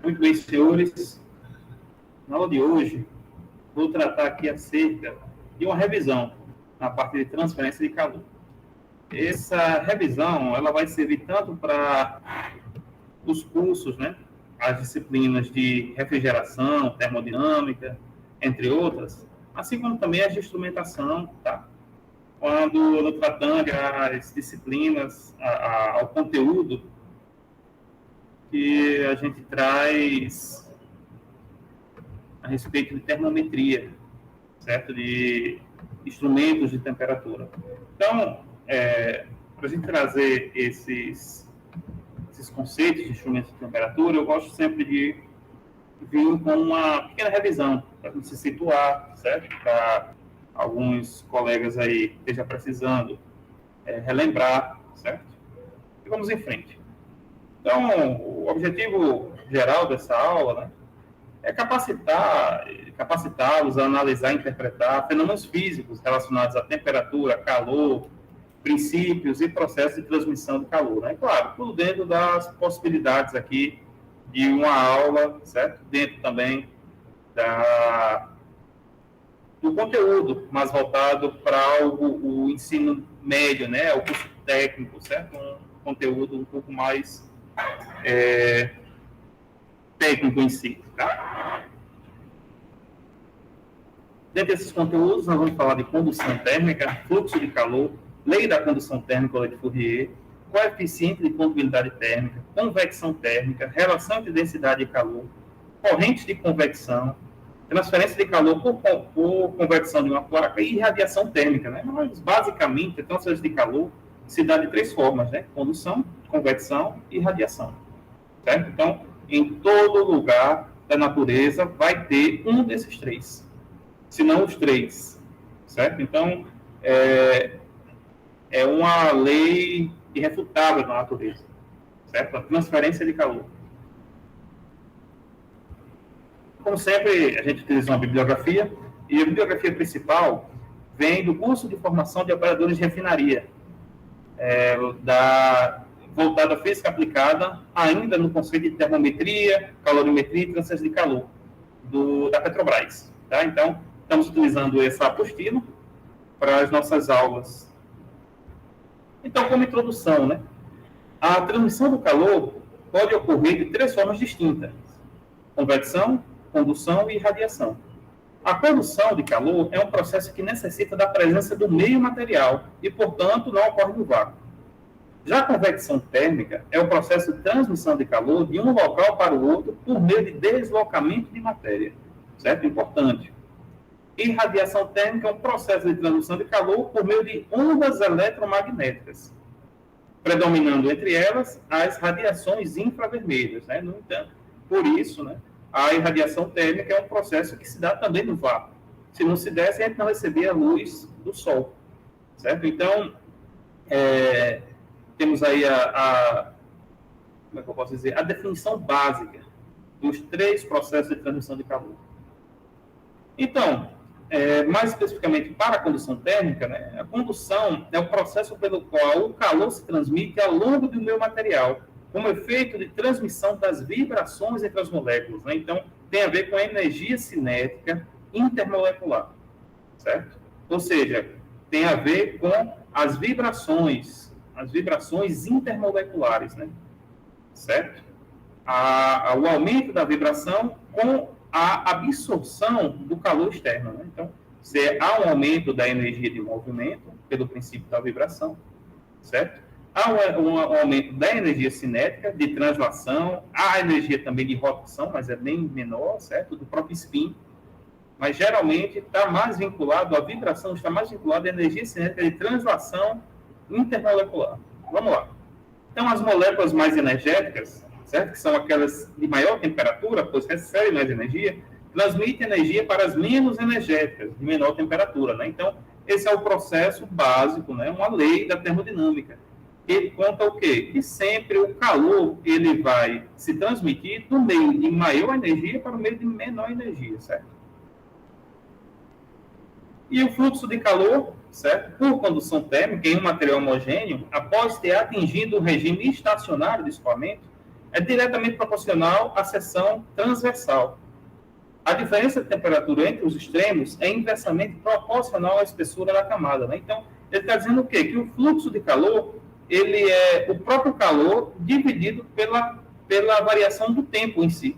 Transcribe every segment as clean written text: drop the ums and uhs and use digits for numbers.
Muito bem, senhores. Na aula de hoje, vou tratar aqui acerca de uma revisão na parte de transferência de calor. Essa revisão, ela vai servir tanto para os cursos, né? As disciplinas de refrigeração, termodinâmica, entre outras, assim como também as de instrumentação, tá? Quando tratando as disciplinas, ao conteúdo que a gente traz a respeito de termometria, certo? De instrumentos de temperatura. Então, para a gente trazer esses conceitos de instrumentos de temperatura, eu gosto sempre de vir com uma pequena revisão, para se situar, certo? Para alguns colegas aí que estejam precisando relembrar, certo? E vamos em frente. Então, o objetivo geral dessa aula, né, é capacitá-los a analisar e interpretar fenômenos físicos relacionados à temperatura, calor, princípios e processos de transmissão de calor. Né? Claro, tudo dentro das possibilidades aqui de uma aula, certo? Dentro também do conteúdo mais voltado para o ensino médio, né? O curso técnico, certo? Um conteúdo um pouco mais técnico em si, tá? Dentro desses conteúdos, nós vamos falar de condução térmica, fluxo de calor, lei da condução térmica, lei de Fourier, coeficiente de condutibilidade térmica, convecção térmica, relação entre densidade e calor, correntes de convecção, transferência de calor por convecção de uma placa e radiação térmica, né? Mas, basicamente, a transferência de calor se dá de três formas, né? Condução, convecção e radiação, certo? Então, em todo lugar da natureza vai ter um desses três, se não os três, certo? Então, é uma lei irrefutável na natureza, certo? A transferência de calor. Como sempre, a gente utiliza uma bibliografia, e a bibliografia principal vem do curso de formação de operadores de refinaria, voltada à física aplicada, ainda no conceito de termometria, calorimetria e transferência de calor, da Petrobras. Tá? Então, estamos utilizando essa apostila para as nossas aulas. Então, como introdução, né? A transmissão do calor pode ocorrer de três formas distintas: convecção, condução e radiação. A condução de calor é um processo que necessita da presença do meio material e, portanto, não ocorre no vácuo. Já a convecção térmica é o processo de transmissão de calor de um local para o outro por meio de deslocamento de matéria, certo? Importante. E radiação térmica é um processo de transmissão de calor por meio de ondas eletromagnéticas, predominando entre elas as radiações infravermelhas, né? No entanto, por isso, né, a irradiação térmica é um processo que se dá também no vácuo. Se não se desse, a gente não recebia a luz do Sol, certo? Então, temos aí como é que eu posso dizer? A definição básica dos três processos de transmissão de calor. Então, mais especificamente para a condução térmica, né, a condução é o processo pelo qual o calor se transmite ao longo do meio material, como efeito de transmissão das vibrações entre as moléculas. Né? Então, tem a ver com a energia cinética intermolecular, certo? Ou seja, tem a ver com as vibrações intermoleculares, né? Certo? O aumento da vibração com a absorção do calor externo. Né? Então, há um aumento da energia de movimento, pelo princípio da vibração, certo? Há um aumento da energia cinética, de translação, há a energia também de rotação, mas é bem menor, certo? Do próprio spin. Mas, geralmente, está mais vinculado, a vibração está mais vinculada à energia cinética de translação intermolecular. Vamos lá. Então, as moléculas mais energéticas, certo? Que são aquelas de maior temperatura, pois recebem mais energia, transmitem energia para as menos energéticas, de menor temperatura, né? Então, esse é o processo básico, né? Uma lei da termodinâmica. Ele conta o quê? Que sempre o calor ele vai se transmitir do meio de maior energia para o meio de menor energia, certo? E o fluxo de calor, certo? Por condução térmica em um material homogêneo, após ter atingido o regime estacionário de escoamento, é diretamente proporcional à seção transversal. A diferença de temperatura entre os extremos é inversamente proporcional à espessura da camada, né? Então, ele está dizendo o quê? Que o fluxo de calor, ele é o próprio calor dividido pela variação do tempo em si,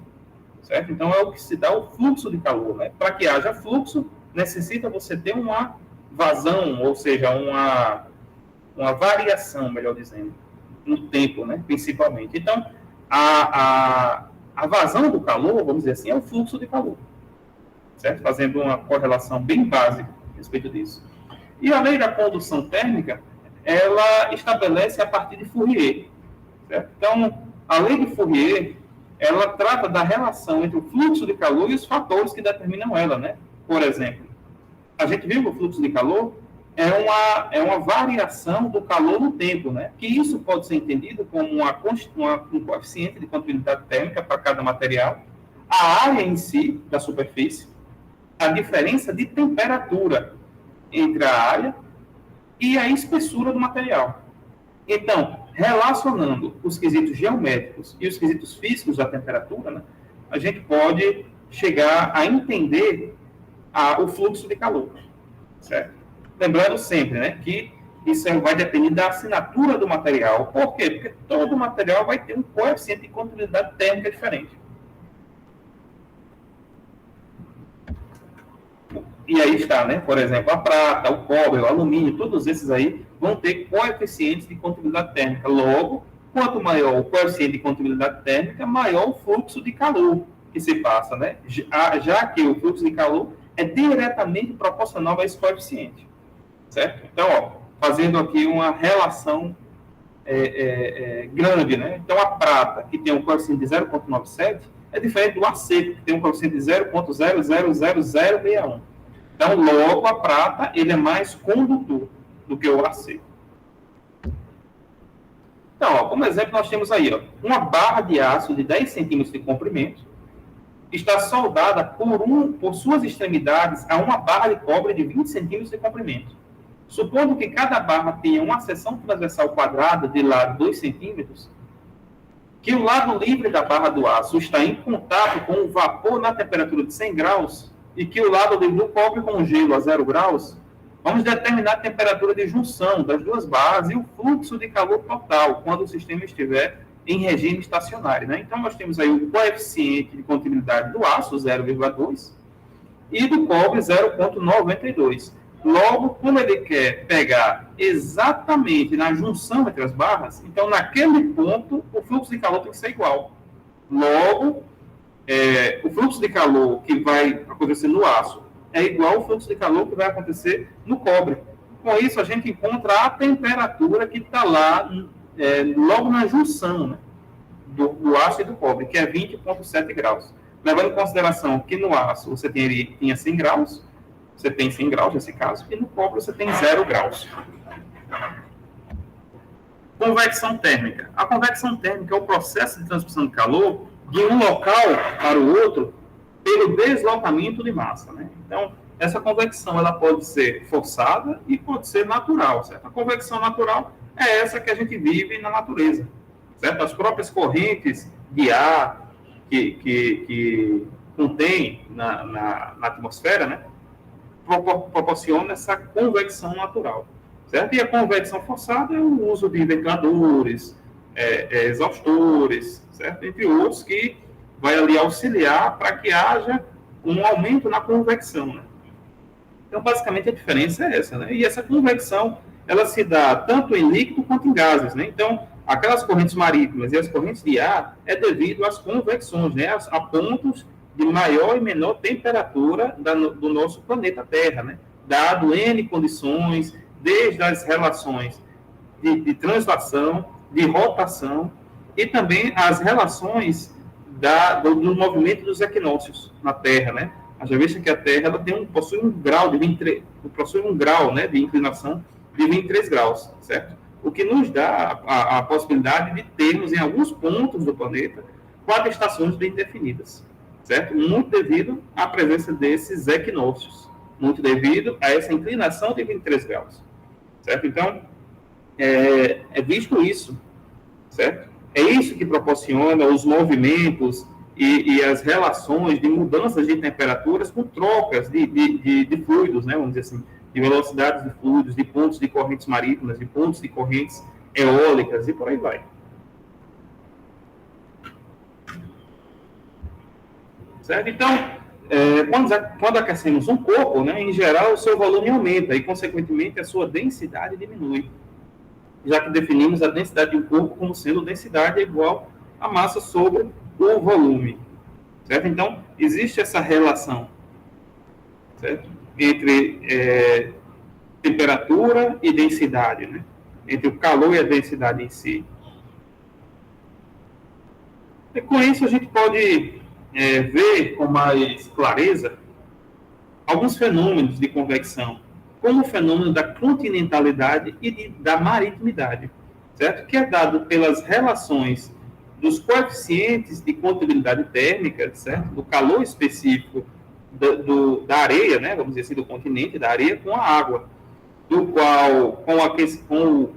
certo? Então, é o que se dá o fluxo de calor, né? Para que haja fluxo, necessita você ter uma vazão, ou seja, uma variação, melhor dizendo, no tempo, né? Principalmente. Então, a vazão do calor, vamos dizer assim, é o fluxo de calor, certo? Fazendo uma correlação bem básica a respeito disso. E a lei da condução térmica, ela estabelece a partir de Fourier, certo? Então, a lei de Fourier, ela trata da relação entre o fluxo de calor e os fatores que determinam ela, né? Por exemplo, a gente viu que o fluxo de calor é uma variação do calor no tempo, né? Que isso pode ser entendido como um coeficiente de continuidade térmica para cada material, a área em si da superfície, a diferença de temperatura entre a área e a espessura do material. Então, relacionando os quesitos geométricos e os quesitos físicos da temperatura, né, a gente pode chegar a entender o fluxo de calor, certo? Lembrando sempre, né, que isso vai depender da assinatura do material. Por quê? Porque todo material vai ter um coeficiente de continuidade térmica diferente. E aí está, né? Por exemplo, a prata, o cobre, o alumínio, todos esses aí vão ter coeficientes de continuidade térmica. Logo, quanto maior o coeficiente de continuidade térmica, maior o fluxo de calor que se passa, né? Já que o fluxo de calor é diretamente proporcional a esse coeficiente. Certo? Então, ó, fazendo aqui uma relação grande, né? Então, a prata, que tem um coeficiente de 0,97, é diferente do arseco, que tem um coeficiente de 0,000061. Então, logo, a prata, ele é mais condutor do que o arseco. Então, ó, como exemplo, nós temos aí, ó, uma barra de aço de 10 centímetros de comprimento, está soldada por suas extremidades a uma barra de cobre de 20 centímetros de comprimento. Supondo que cada barra tenha uma seção transversal quadrada de lado 2 centímetros, que o lado livre da barra do aço está em contato com o vapor na temperatura de 100 graus e que o lado livre do cobre com gelo a 0 graus, vamos determinar a temperatura de junção das duas barras e o fluxo de calor total quando o sistema estiver em regime estacionário, né? Então, nós temos aí o coeficiente de continuidade do aço, 0,2, e do cobre, 0,92. Logo, como ele quer pegar exatamente na junção entre as barras, então, naquele ponto, o fluxo de calor tem que ser igual. Logo, o fluxo de calor que vai acontecer no aço é igual ao fluxo de calor que vai acontecer no cobre. Com isso, a gente encontra a temperatura que está lá, logo na junção, né, do aço e do cobre, que é 20,7 graus. Levando em consideração que no aço você tinha 100 graus, você tem 100 graus nesse caso, e no cobre você tem 0 graus. Convecção térmica. A convecção térmica é o processo de transmissão de calor de um local para o outro pelo deslocamento de massa, né? Então, essa convecção ela pode ser forçada e pode ser natural, certo? A convecção natural é essa que a gente vive na natureza, certo? As próprias correntes de ar que contém na atmosfera, né, proporciona essa convecção natural, certo? E a convecção forçada é o uso de ventiladores, exaustores, certo? Entre outros, que vai ali auxiliar para que haja um aumento na convecção, né? Então, basicamente, a diferença é essa, né? E essa convecção, ela se dá tanto em líquido quanto em gases, né? Então, aquelas correntes marítimas e as correntes de ar é devido às convecções, né? A pontos de maior e menor temperatura do nosso planeta Terra, né? Dado N condições, desde as relações de translação, de rotação, e também as relações do movimento dos equinócios na Terra, né? Haja vista que a Terra ela possui um grau né, de inclinação de 23 graus, certo? O que nos dá a possibilidade de termos, em alguns pontos do planeta, 4 estações bem definidas, certo? Muito devido à presença desses equinócios, muito devido a essa inclinação de 23 graus, certo? Então, visto isso, certo? é isso que proporciona os movimentos e as relações de mudanças de temperaturas com trocas de fluidos, né, vamos dizer assim, de velocidades de fluidos, de pontos de correntes marítimas, de pontos de correntes eólicas e por aí vai. Certo? Então, quando aquecemos um corpo, né, em geral, o seu volume aumenta e, consequentemente, a sua densidade diminui, já que definimos a densidade de um corpo como sendo densidade igual a massa sobre o volume. Certo? Então, existe essa relação, certo? Entre temperatura e densidade, né? Entre o calor e a densidade em si. E com isso a gente pode ver com mais clareza alguns fenômenos de convecção, como o fenômeno da continentalidade e da maritimidade, certo? Que é dado pelas relações dos coeficientes de condutibilidade térmica, certo? Do calor específico da areia, né? Vamos dizer assim, do continente, da areia com a água, do qual, com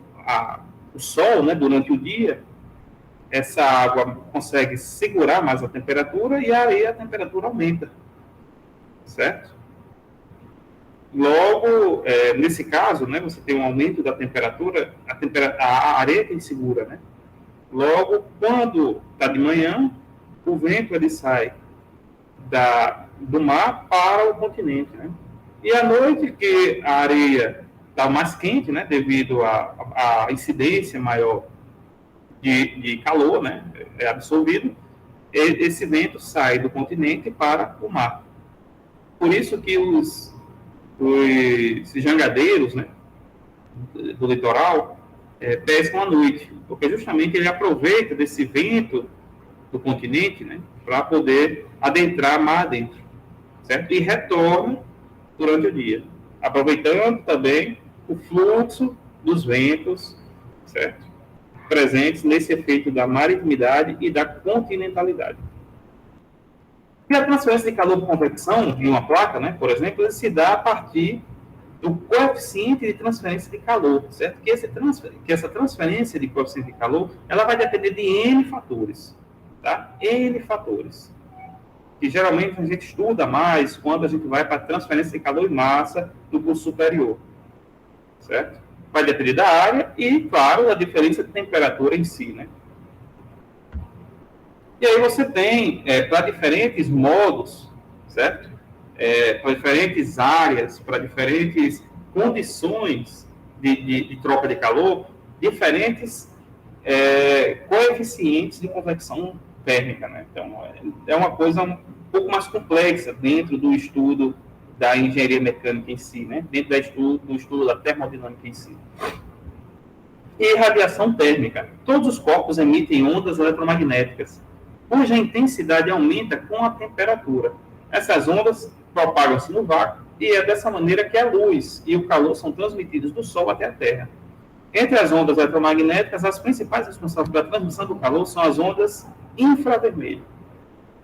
o sol, né, durante o dia, essa água consegue segurar mais a temperatura e a temperatura aumenta, certo? Logo, nesse caso, né, você tem um aumento da temperatura, a areia que segura, né? Logo, quando está de manhã, o vento ele sai do mar para o continente, né? E à noite, que a areia está mais quente, né, devido à incidência maior de calor, né, é absorvido, esse vento sai do continente para o mar. Por isso que os jangadeiros, né, do litoral pescam à noite, porque justamente ele aproveita desse vento do continente, né, para poder adentrar mar adentro, certo? E retorna durante o dia, aproveitando também o fluxo dos ventos, certo? Presentes nesse efeito da maritimidade e da continentalidade. E a transferência de calor por convecção em uma placa, né, por exemplo, ele se dá a partir do coeficiente de transferência de calor, certo? Que essa transferência de coeficiente de calor, ela vai depender de N fatores, tá? N fatores. Que geralmente a gente estuda mais quando a gente vai para a transferência de calor e massa no curso superior, certo? Vai depender da área e, claro, da diferença de temperatura em si, né? E aí você tem, para diferentes modos, certo? Para diferentes áreas, para diferentes condições de troca de calor, diferentes coeficientes de convecção térmica, né? Então, é uma coisa um pouco mais complexa dentro do estudo da engenharia mecânica em si, né? Dentro do estudo da termodinâmica em si. E radiação térmica. Todos os corpos emitem ondas eletromagnéticas, cuja intensidade aumenta com a temperatura. Essas ondas propagam-se no vácuo e é dessa maneira que a luz e o calor são transmitidos do Sol até a Terra. Entre as ondas eletromagnéticas, as principais responsáveis pela transmissão do calor são as ondas infravermelhas.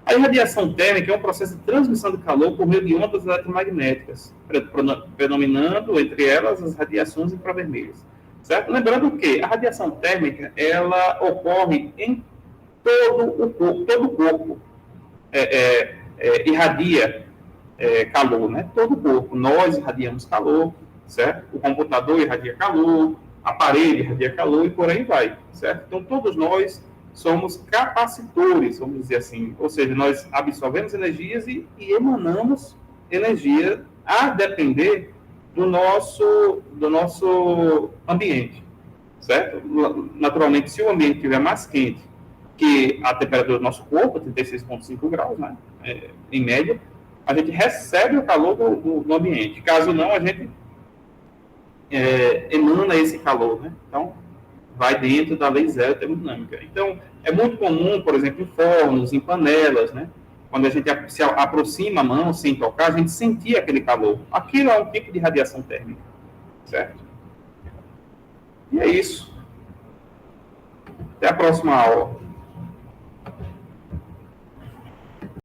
A irradiação térmica é um processo de transmissão de calor por meio de ondas eletromagnéticas, predominando entre elas as radiações infravermelhas. Certo? Lembrando que a radiação térmica ela ocorre em todo o corpo irradia calor, né? Todo o corpo, nós irradiamos calor, certo? O computador irradia calor, a parede irradia calor e por aí vai, certo? Então, todos nós somos capacitores, vamos dizer assim, ou seja, nós absorvemos energias e emanamos energia a depender do nosso ambiente, certo? Naturalmente, se o ambiente estiver mais quente que a temperatura do nosso corpo, 36,5 graus, né, em média, a gente recebe o calor do ambiente. Caso não, a gente emana esse calor, né? Então, vai dentro da lei zero termodinâmica. Então, é muito comum, por exemplo, em fornos, em panelas, né? Quando a gente se aproxima a mão sem tocar, a gente sentir aquele calor. Aquilo é um tipo de radiação térmica, certo? E é isso. Até a próxima aula.